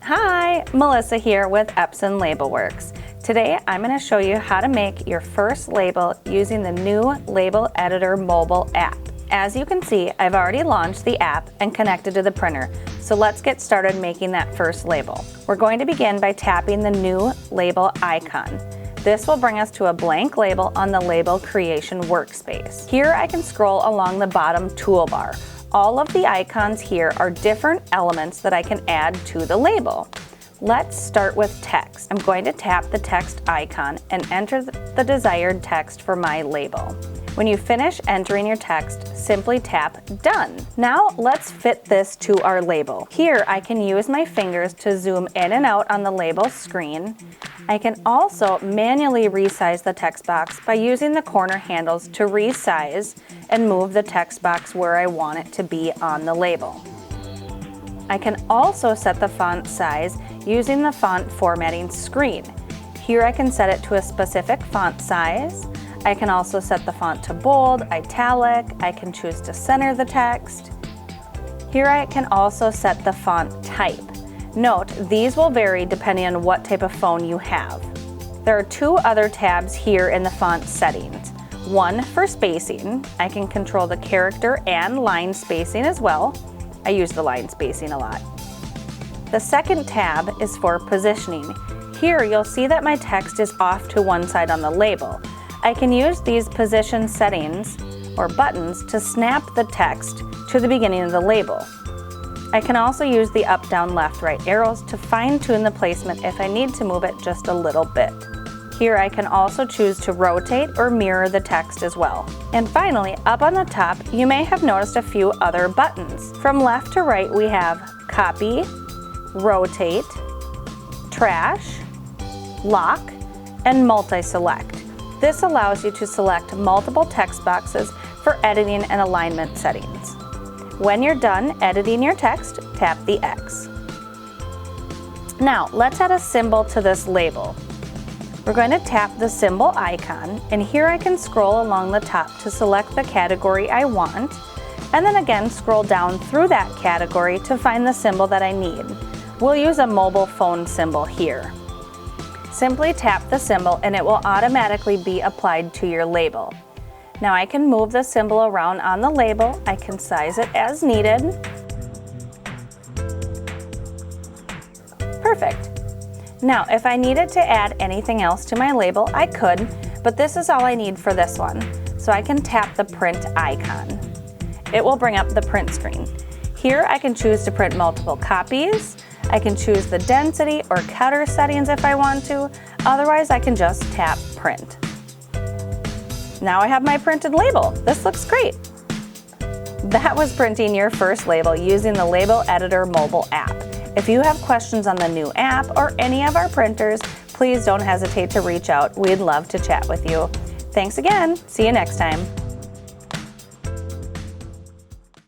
Hi, Melissa here with Epson LabelWorks. Today I'm going to show you how to make your first label using the new Label Editor mobile app. As you can see, I've already launched the app and connected to the printer, so let's get started making that first label. We're going to begin by tapping the new label icon. This will bring us to a blank label on the label creation workspace. Here I can scroll along the bottom toolbar. All of the icons here are different elements that I can add to the label. Let's start with text. I'm going to tap the text icon and enter the desired text for my label. When you finish entering your text, simply tap Done. Now let's fit this to our label. Here I can use my fingers to zoom in and out on the label screen. I can also manually resize the text box by using the corner handles to resize and move the text box where I want it to be on the label. I can also set the font size using the font formatting screen. Here I can set it to a specific font size. I can also set the font to bold, italic. I can choose to center the text. Here I can also set the font type. Note, these will vary depending on what type of phone you have. There are two other tabs here in the font settings. One for spacing. I can control the character and line spacing as well. I use the line spacing a lot. The second tab is for positioning. Here you'll see that my text is off to one side on the label. I can use these position settings or buttons to snap the text to the beginning of the label. I can also use the up, down, left, right arrows to fine-tune the placement if I need to move it just a little bit. Here I can also choose to rotate or mirror the text as well. And finally, up on the top, you may have noticed a few other buttons. From left to right, we have Copy, Rotate, Trash, Lock, and Multi-Select. This allows you to select multiple text boxes for editing and alignment settings. When you're done editing your text, tap the X. Now, let's add a symbol to this label. We're going to tap the symbol icon, and here I can scroll along the top to select the category I want, and then again scroll down through that category to find the symbol that I need. We'll use a mobile phone symbol here. Simply tap the symbol and it will automatically be applied to your label. Now I can move the symbol around on the label. I can size it as needed. Perfect. Now if I needed to add anything else to my label, I could, but this is all I need for this one. So I can tap the print icon. It will bring up the print screen. Here I can choose to print multiple copies. I can choose the density or cutter settings if I want to. Otherwise, I can just tap print. Now I have my printed label. This looks great. That was printing your first label using the Label Editor mobile app. If you have questions on the new app or any of our printers, please don't hesitate to reach out. We'd love to chat with you. Thanks again. See you next time.